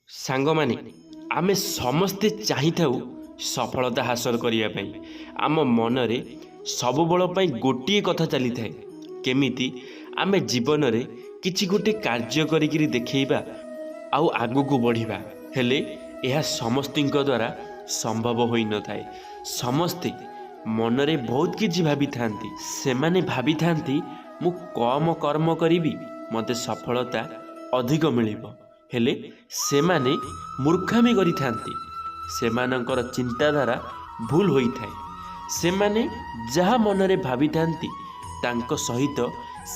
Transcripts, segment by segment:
ସାଙ୍ଗମାନେ ଆମେ ସମସ୍ତେ ଚାହିଁଥାଉ ସଫଳତା ହାସଲ କରିବା ପାଇଁ। ଆମ ମନରେ ସବୁବେଳ ପାଇଁ ଗୋଟିଏ କଥା ଚାଲିଥାଏ, କେମିତି ଆମେ ଜୀବନରେ କିଛି ଗୋଟେ କାର୍ଯ୍ୟ କରିକିରି ଦେଖେଇବା ଆଉ ଆଗକୁ ବଢ଼ିବା। ହେଲେ ଏହା ସମସ୍ତଙ୍କ ଦ୍ୱାରା ସମ୍ଭବ ହୋଇନଥାଏ। ସମସ୍ତେ ମନରେ ବହୁତ କିଛି ଭାବିଥାନ୍ତି। ସେମାନେ ଭାବିଥାନ୍ତି ମୁଁ କମ କର୍ମ କରିବି, ମୋତେ ସଫଳତା ଅଧିକ ମିଳିବ। ହେଲେ ସେମାନେ ମୂର୍ଖାମି କରିଥାନ୍ତି। ସେମାନଙ୍କର ଚିନ୍ତାଧାରା ଭୁଲ ହୋଇଥାଏ। ସେମାନେ ଯାହା ମନରେ ଭାବିଥାନ୍ତି ତାଙ୍କ ସହିତ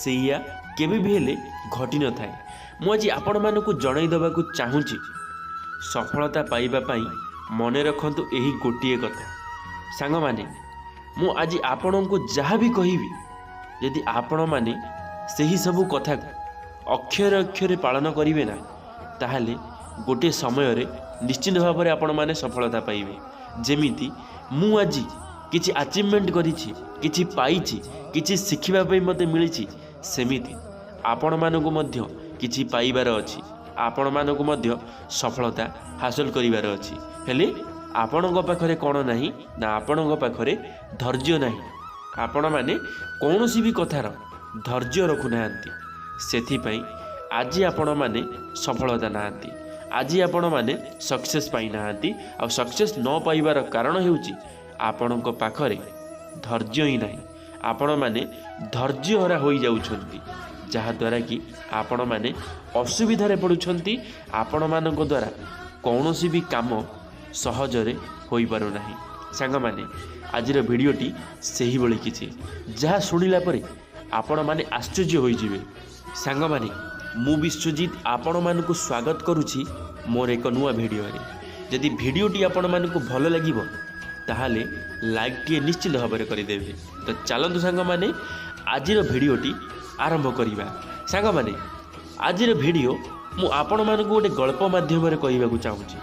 ସେଇଆ କେବେ ବି ହେଲେ ଘଟିନଥାଏ। ମୁଁ ଆଜି ଆପଣମାନଙ୍କୁ ଜଣାଇ ଦେବାକୁ ଚାହୁଁଛି, ସଫଳତା ପାଇବା ପାଇଁ ମନେ ରଖନ୍ତୁ ଏହି ଗୋଟିଏ କଥା। ସାଙ୍ଗମାନେ, ମୁଁ ଆଜି ଆପଣଙ୍କୁ ଯାହା ବି କହିବି, ଯଦି ଆପଣମାନେ ସେହି ସବୁ କଥାକୁ ଅକ୍ଷରେ ଅକ୍ଷରେ ପାଳନ କରିବେ ନା, ତାହେଲେ ଗୋଟିଏ ସମୟରେ ନିଶ୍ଚିତ ଭାବରେ ଆପଣମାନେ ସଫଳତା ପାଇବେ। ଯେମିତି ମୁଁ ଆଜି କିଛି ଆଚିଭମେଣ୍ଟ କରିଛି, କିଛି ପାଇଛି, କିଛି ଶିଖିବା ପାଇଁ ମୋତେ ମିଳିଛି, ସେମିତି ଆପଣମାନଙ୍କୁ ମଧ୍ୟ କିଛି ପାଇବାର ଅଛି। ଆପଣମାନଙ୍କୁ ମଧ୍ୟ ସଫଳତା ହାସଲ କରିବାର ଅଛି। ହେଲେ ଆପଣଙ୍କ ପାଖରେ କ'ଣ ନାହିଁ ନା, ଆପଣଙ୍କ ପାଖରେ ଧୈର୍ଯ୍ୟ ନାହିଁ। ଆପଣମାନେ କୌଣସି ବି କଥାର ଧୈର୍ଯ୍ୟ ରଖୁନାହାନ୍ତି। ସେଥିପାଇଁ ଆଜି ଆପଣମାନେ ସଫଳତା ନାହାନ୍ତି। ଆଜି ଆପଣମାନେ ସକ୍ସେସ୍ ପାଇନାହାନ୍ତି। ଆଉ ସକ୍ସେସ୍ ନ ପାଇବାର କାରଣ ହେଉଛି ଆପଣଙ୍କ ପାଖରେ ଧୈର୍ଯ୍ୟ ହିଁ ନାହିଁ। ଆପଣମାନେ ଧୈର୍ଯ୍ୟହରା ହୋଇଯାଉଛନ୍ତି, ଯାହାଦ୍ୱାରା କି ଆପଣମାନେ ଅସୁବିଧାରେ ପଡ଼ୁଛନ୍ତି। ଆପଣମାନଙ୍କ ଦ୍ୱାରା କୌଣସି ବି କାମ ସହଜରେ ହୋଇପାରୁନାହିଁ। ସାଙ୍ଗମାନେ, ଆଜିର ଭିଡ଼ିଓଟି ସେହିଭଳି କିଛି, ଯାହା ଶୁଣିଲା ପରେ ଆପଣମାନେ ଆଶ୍ଚର୍ଯ୍ୟ ହୋଇଯିବେ। ସାଙ୍ଗମାନେ, ମୁଁ ବିଶ୍ୱଜିତ ଆପଣମାନଙ୍କୁ ସ୍ୱାଗତ କରୁଛି ମୋର ଏକ ନୂଆ ଭିଡ଼ିଓରେ। ଯଦି ଭିଡ଼ିଓଟି ଆପଣମାନଙ୍କୁ ଭଲ ଲାଗିବ ତାହେଲେ ଲାଇକ୍ଟିଏ ନିଶ୍ଚିତ ଭାବରେ କରିଦେବେ। ତ ଚାଲନ୍ତୁ ସାଙ୍ଗମାନେ, ଆଜିର ଭିଡ଼ିଓଟି ଆରମ୍ଭ କରିବା। ସାଙ୍ଗମାନେ, ଆଜିର ଭିଡ଼ିଓ ମୁଁ ଆପଣମାନଙ୍କୁ ଗୋଟେ ଗଳ୍ପ ମାଧ୍ୟମରେ କହିବାକୁ ଚାହୁଁଛି।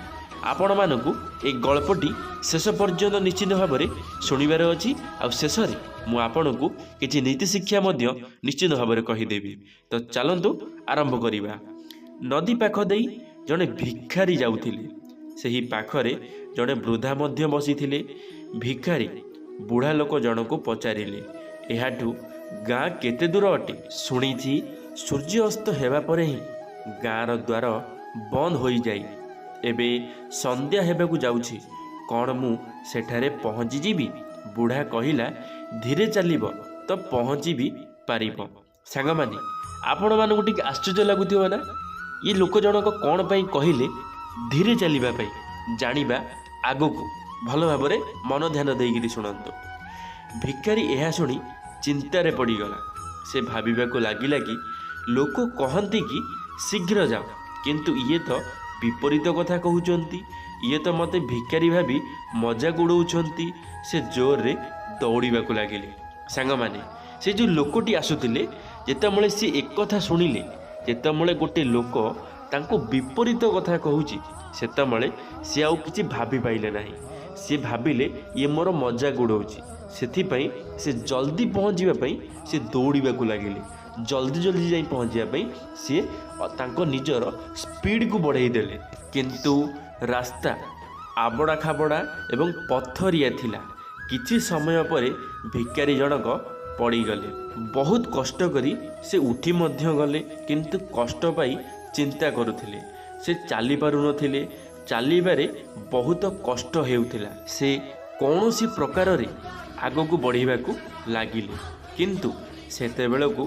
ଆପଣମାନଙ୍କୁ এই ଗଳ୍ପଟି ଶେଷ ପର୍ଯ୍ୟନ୍ତ ନିଶ୍ଚିତ ଭାବରେ ଶୁଣିବାର ଅଛି। ଆଉ ଶେଷରେ ମୁଁ ଆପଣଙ୍କୁ କିଛି ନୀତି ଶିକ୍ଷା ମଧ୍ୟ ନିଶ୍ଚିତ ଭାବରେ କହିଦେବି। ତ ଚାଲନ୍ତୁ ଆରମ୍ଭ କରିବା। ନଦୀ ପାଖ ଦେଇ ଜଣେ ଭିକ୍ଷାରୀ ଯାଉଥିଲେ। ସେହି ପାଖରେ ଜଣେ ବୃଦ୍ଧା ମଧ୍ୟ ବସିଥିଲେ। ଭିକ୍ଷାରୀ ବୁଢ଼ା ଲୋକ ଜଣକୁ ପଚାରିଲେ, ଏହାଠୁ ଗାଁ କେତେ ଦୂର ଅଟେ? ଶୁଣିଛି ସୂର୍ଯ୍ୟ ଅସ୍ତ ହେବା ପରେ ହିଁ ଗାଁର ଦ୍ୱାର ବନ୍ଦ ହୋଇଯାଏ। ଏବେ ସନ୍ଧ୍ୟା ହେବାକୁ ଯାଉଛି, କ'ଣ ମୁଁ ସେଠାରେ ପହଞ୍ଚିଯିବି? ବୁଢ଼ା କହିଲା, ଧୀରେ ଚାଲିବ ତ ପହଞ୍ଚି ବି ପାରିବ। ସାଙ୍ଗମାନେ, ଆପଣମାନଙ୍କୁ ଟିକେ ଆଶ୍ଚର୍ଯ୍ୟ ଲାଗୁଥିବ ନା, ଏ ଲୋକ ଜଣକ କ'ଣ ପାଇଁ କହିଲେ ଧୀରେ ଚାଲିବା ପାଇଁ? ଜାଣିବା ଆଗକୁ। ଭଲ ଭାବରେ ମନ ଧ୍ୟାନ ଦେଇକିରି ଶୁଣନ୍ତୁ। ଭିକ୍ଷାରୀ ଏହା ଶୁଣି ଚିନ୍ତାରେ ପଡ଼ିଗଲା। ସେ ଭାବିବାକୁ ଲାଗିଲା କି ଲୋକ କହନ୍ତି କି ଶୀଘ୍ର ଯାଅ, କିନ୍ତୁ ଇଏ ତ ବିପରୀତ କଥା କହୁଛନ୍ତି। ଇଏ ତ ମୋତେ ଭିକ୍ଷାରୀ ଭାବି ମଜାକ ଉଡ଼ଉଛନ୍ତି। ସେ ଜୋରରେ ଦୌଡ଼ିବାକୁ ଲାଗିଲେ। ସାଙ୍ଗମାନେ, ସେ ଯେଉଁ ଲୋକଟି ଆସୁଥିଲେ, ଯେତେବେଳେ ସେ ଏକଥା ଶୁଣିଲେ, ଯେତେବେଳେ ଗୋଟେ ଲୋକ ତାଙ୍କୁ ବିପରୀତ କଥା କହୁଛି, ସେତେବେଳେ ସେ ଆଉ କିଛି ଭାବିପାରିଲେ ନାହିଁ। ସେ ଭାବିଲେ ଇଏ ମୋର ମଜାକ ଉଡ଼ଉଛି। ସେଥିପାଇଁ ସେ ଜଲ୍ଦି ପହଞ୍ଚିବା ପାଇଁ ସେ ଦୌଡ଼ିବାକୁ ଲାଗିଲେ। ଜଲ୍ଦି ଜଲ୍ଦି ଯାଇ ପହଞ୍ଚିବା ପାଇଁ ସିଏ ତାଙ୍କ ନିଜର ସ୍ପିଡ଼କୁ ବଢ଼େଇ ଦେଲେ। କିନ୍ତୁ ରାସ୍ତା ଆବଡ଼ା ଖାବଡ଼ା ଏବଂ ପଥରିଆ ଥିଲା। କିଛି ସମୟ ପରେ ଭିକ୍ଷାରୀ ଜଣକ ପଡ଼ିଗଲେ। ବହୁତ କଷ୍ଟ କରି ସେ ଉଠି ମଧ୍ୟ ଗଲେ, କିନ୍ତୁ କଷ୍ଟ ପାଇ ଚିନ୍ତା କରୁଥିଲେ। ସେ ଚାଲିପାରୁନଥିଲେ। ଚାଲିବାରେ ବହୁତ କଷ୍ଟ ହେଉଥିଲା। ସେ କୌଣସି ପ୍ରକାରରେ ଆଗକୁ ବଢ଼ିବାକୁ ଲାଗିଲେ, କିନ୍ତୁ ସେତେବେଳକୁ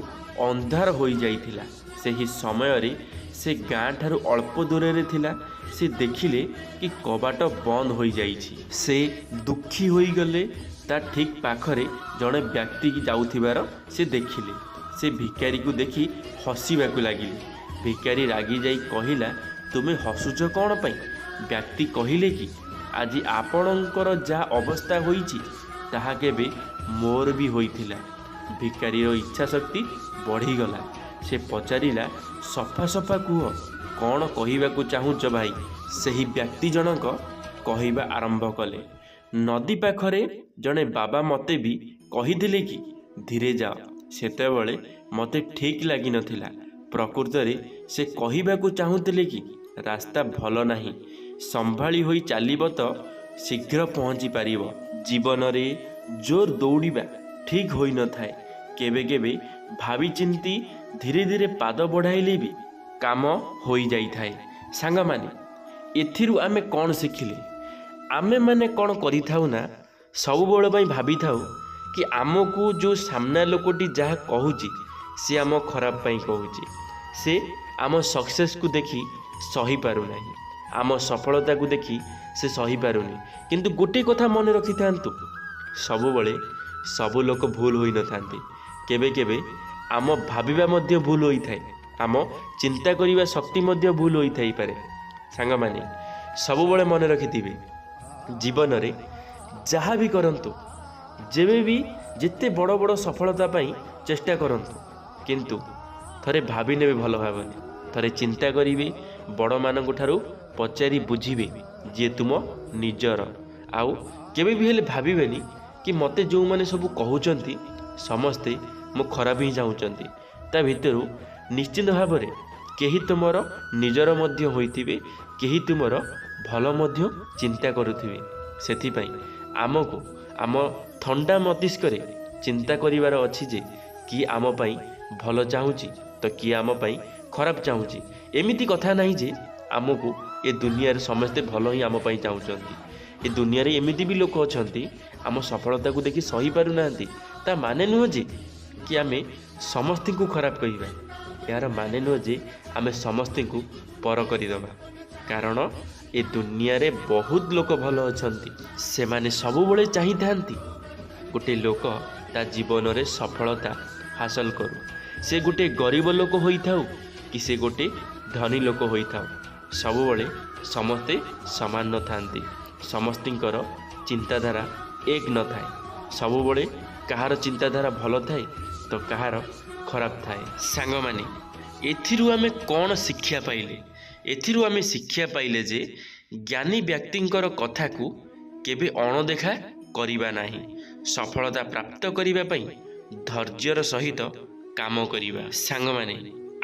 ଅନ୍ଧାର ହୋଇଯାଇଥିଲା। ସେହି ସମୟରେ ସେ ଗାଁ ଠାରୁ ଅଳ୍ପ ଦୂରରେ ଥିଲା। ସେ ଦେଖିଲେ କି କବାଟ ବନ୍ଦ ହୋଇଯାଇଛି। ସେ ଦୁଃଖୀ ହୋଇଗଲେ। ତା ଠିକ୍ ପାଖରେ ଜଣେ ବ୍ୟକ୍ତି ଯାଉଥିବାର ସେ ଦେଖିଲେ। ସେ ଭିକାରୀକୁ ଦେଖି ହସିବାକୁ ଲାଗିଲେ। ଭିକାରୀ ରାଗି ଯାଇ କହିଲା, ତୁମେ ହସୁଛ କ'ଣ ପାଇଁ? ବ୍ୟକ୍ତି କହିଲେ କି ଆଜି ଆପଣଙ୍କର ଯାହା ଅବସ୍ଥା ହୋଇଛି ତାହା କେବେ ମୋର ବି ହୋଇଥିଲା। ଭିକାରୀର ଇଚ୍ଛା ଶକ୍ତି ବଢ଼ିଗଲା। ସେ ପଚାରିଲା, ସଫା ସଫା କୁହ, କ'ଣ କହିବାକୁ ଚାହୁଁଛ ଭାଇ? ସେହି ବ୍ୟକ୍ତି ଜଣକ କହିବା ଆରମ୍ଭ କଲେ, ନଦୀ ପାଖରେ ଜଣେ ବାବା ମୋତେ ବି କହିଥିଲେ କି ଧୀରେ ଯାଅ। ସେତେବେଳେ ମୋତେ ଠିକ୍ ଲାଗିନଥିଲା। ପ୍ରକୃତରେ ସେ କହିବାକୁ ଚାହୁଁଥିଲେ କି ରାସ୍ତା ଭଲ ନାହିଁ, ସମ୍ଭାଳି ହୋଇ ଚାଲିବ ତ ଶୀଘ୍ର ପହଞ୍ଚି ପାରିବ। ଜୀବନରେ ଜୋର ଦୌଡ଼ିବା ଠିକ୍ ହୋଇନଥାଏ। କେବେ କେବେ ଭାବିଚିନ୍ତି ଧୀରେ ଧୀରେ ପାଦ ବଢ଼ାଇଲେ ବି କାମ ହୋଇଯାଇଥାଏ। ସାଙ୍ଗମାନେ, ଏଥିରୁ ଆମେ କ'ଣ ଶିଖିଲେ? ଆମେମାନେ କ'ଣ କରିଥାଉ ନା, ସବୁବେଳେ ପାଇଁ ଭାବିଥାଉ କି ଆମକୁ ଯେଉଁ ସାମ୍ନା ଲୋକଟି ଯାହା କହୁଛି ସେ ଆମ ଖରାପ ପାଇଁ କହୁଛି। ସେ ଆମ ସକ୍ସେସକୁ ଦେଖି ସହିପାରୁନାହିଁ, ଆମ ସଫଳତାକୁ ଦେଖି ସେ ସହିପାରୁନି। କିନ୍ତୁ ଗୋଟିଏ କଥା ମନେ ରଖିଥାନ୍ତୁ, ସବୁବେଳେ ସବୁ ଲୋକ ଭୁଲ ହୋଇନଥାନ୍ତି। କେବେ କେବେ ଆମ ଭାବିବା ମଧ୍ୟ ଭୁଲ ହୋଇଥାଏ, ଆମ ଚିନ୍ତା କରିବା ଶକ୍ତି ମଧ୍ୟ ଭୁଲ ହୋଇଥାଇପାରେ। ସାଙ୍ଗମାନେ, ସବୁବେଳେ ମନେ ରଖିଥିବେ, ଜୀବନରେ ଯାହା ବି କରନ୍ତୁ, ଯେବେ ବି ଯେତେ ବଡ଼ ବଡ଼ ସଫଳତା ପାଇଁ ଚେଷ୍ଟା କରନ୍ତୁ, କିନ୍ତୁ ଥରେ ଭାବି ନେବେ ଭଲ ଭାବରେ, ଥରେ ଚିନ୍ତା କରିବେ, ବଡ଼ମାନଙ୍କ ଠାରୁ ପଚାରି ବୁଝିବେ ଯିଏ ତୁମ ନିଜର। ଆଉ କେବେ ବି ହେଲେ ଭାବିବେନି କି ମୋତେ ଯେଉଁମାନେ ସବୁ କହୁଛନ୍ତି ସମସ୍ତେ ମୋ ଖରାପ ହିଁ ଚାହୁଁଛନ୍ତି। ତା ଭିତରୁ ନିଶ୍ଚିନ୍ତ ଭାବରେ କେହି ତୁମର ନିଜର ମଧ୍ୟ ହୋଇଥିବେ, କେହି ତୁମର ଭଲ ମଧ୍ୟ ଚିନ୍ତା କରୁଥିବେ। ସେଥିପାଇଁ ଆମକୁ ଆମ ଥଣ୍ଡା ମସ୍ତିଷ୍କରେ ଚିନ୍ତା କରିବାର ଅଛି ଯେ କିଏ ଆମ ପାଇଁ ଭଲ ଚାହୁଁଛି ତ କିଏ ଆମ ପାଇଁ ଖରାପ ଚାହୁଁଛି। ଏମିତି କଥା ନାହିଁ ଯେ ଆମକୁ ଏ ଦୁନିଆରେ ସମସ୍ତେ ଭଲ ହିଁ ଆମ ପାଇଁ ଚାହୁଁଛନ୍ତି। ଏ ଦୁନିଆରେ ଏମିତି ବି ଲୋକ ଅଛନ୍ତି ଆମ ସଫଳତାକୁ ଦେଖି ସହିପାରୁନାହାନ୍ତି। ତା ମାନେ ନୁହଁ ଯେ କି ଆମେ ସମସ୍ତଙ୍କୁ ଖରାପ କହିବା, ଏହାର ମାନେ ନୁହଁ ଯେ ଆମେ ସମସ୍ତଙ୍କୁ ପର କରିଦେବା। କାରଣ ଏ ଦୁନିଆରେ ବହୁତ ଲୋକ ଭଲ ଅଛନ୍ତି, ସେମାନେ ସବୁବେଳେ ଚାହିଁଥାନ୍ତି ଗୋଟେ ଲୋକ ତା ଜୀବନରେ ସଫଳତା ହାସଲ କରୁ। ସେ ଗୋଟେ ଗରିବ ଲୋକ ହୋଇଥାଉ କି ସେ ଗୋଟେ ଧନୀ ଲୋକ ହୋଇଥାଉ, ସବୁବେଳେ ସମସ୍ତେ ସମାନ ନଥାନ୍ତି। ସମସ୍ତଙ୍କର ଚିନ୍ତାଧାରା ଏକ ନଥାଏ। ସବୁବେଳେ କାହାର ଚିନ୍ତାଧାରା ଭଲ ଥାଏ ତ କାହାର ଖରାପ ଥାଏ। ସାଙ୍ଗମାନେ, ଏଥିରୁ ଆମେ କ'ଣ ଶିକ୍ଷା ପାଇଲେ? ଏଥିରୁ ଆମେ ଶିକ୍ଷା ପାଇଲେ ଯେ ଜ୍ଞାନୀ ବ୍ୟକ୍ତିଙ୍କର କଥାକୁ କେବେ ଅଣଦେଖା କରିବା ନାହିଁ। ସଫଳତା ପ୍ରାପ୍ତ କରିବା ପାଇଁ ଧୈର୍ଯ୍ୟର ସହିତ କାମ କରିବା। ସାଙ୍ଗମାନେ,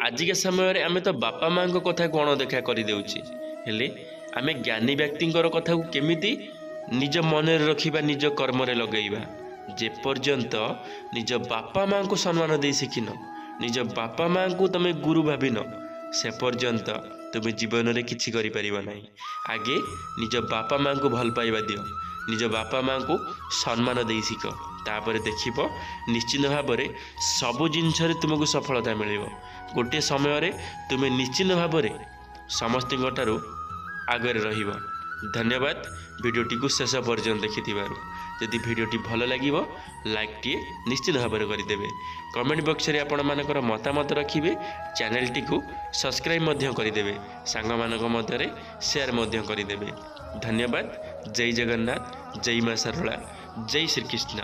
ଆଜିକା ସମୟରେ ଆମେ ତ ବାପା ମାଆଙ୍କ କଥାକୁ ଅଣଦେଖା କରିଦେଉଛେ, ହେଲେ ଆମେ ଜ୍ଞାନୀ ବ୍ୟକ୍ତିଙ୍କର କଥାକୁ କେମିତି ନିଜ ମନରେ ରଖିବା, ନିଜ କର୍ମରେ ଲଗେଇବା? ଯେପର୍ଯ୍ୟନ୍ତ ନିଜ ବାପା ମାଆଙ୍କୁ ସମ୍ମାନ ଦେଇ ଶିଖିନ, ନିଜ ବାପା ମାଆଙ୍କୁ ତୁମେ ଗୁରୁ ଭାବିନ, ସେ ପର୍ଯ୍ୟନ୍ତ ତୁମେ ଜୀବନରେ କିଛି କରିପାରିବ ନାହିଁ। ଆଗେ ନିଜ ବାପା ମାଆଙ୍କୁ ଭଲ ପାଇବା ଦିଅ, ନିଜ ବାପା ମାଆଙ୍କୁ ସମ୍ମାନ ଦେଇ ଶିଖ, ତାପରେ ଦେଖିବ ନିଶ୍ଚିତ ଭାବରେ ସବୁ ଜିନିଷରେ ତୁମକୁ ସଫଳତା ମିଳିବ। ଗୋଟିଏ ସମୟରେ ତୁମେ ନିଶ୍ଚିତ ଭାବରେ ସମସ୍ତଙ୍କ ଠାରୁ ଆଗରେ ରହିବ। ଧନ୍ୟବାଦ ଭିଡ଼ିଓଟିକୁ ଶେଷ ପର୍ଯ୍ୟନ୍ତ ଦେଖିଥିବାରୁ। ଯଦି ଭିଡ଼ିଓଟି ଭଲ ଲାଗିବ ଲାଇକ୍ଟିଏ ନିଶ୍ଚିତ ଭାବରେ କରିଦେବେ। କମେଣ୍ଟ ବକ୍ସରେ ଆପଣମାନଙ୍କର ମତାମତ ରଖିବେ। ଚ୍ୟାନେଲଟିକୁ ସବସ୍କ୍ରାଇବ୍ ମଧ୍ୟ କରିଦେବେ। ସାଙ୍ଗମାନଙ୍କ ମଧ୍ୟରେ ସେୟାର ମଧ୍ୟ କରିଦେବେ। ଧନ୍ୟବାଦ। ଜୟ ଜଗନ୍ନାଥ, ଜୟ ମା ଶାରଳା, ଜୟ ଶ୍ରୀକୃଷ୍ଣ।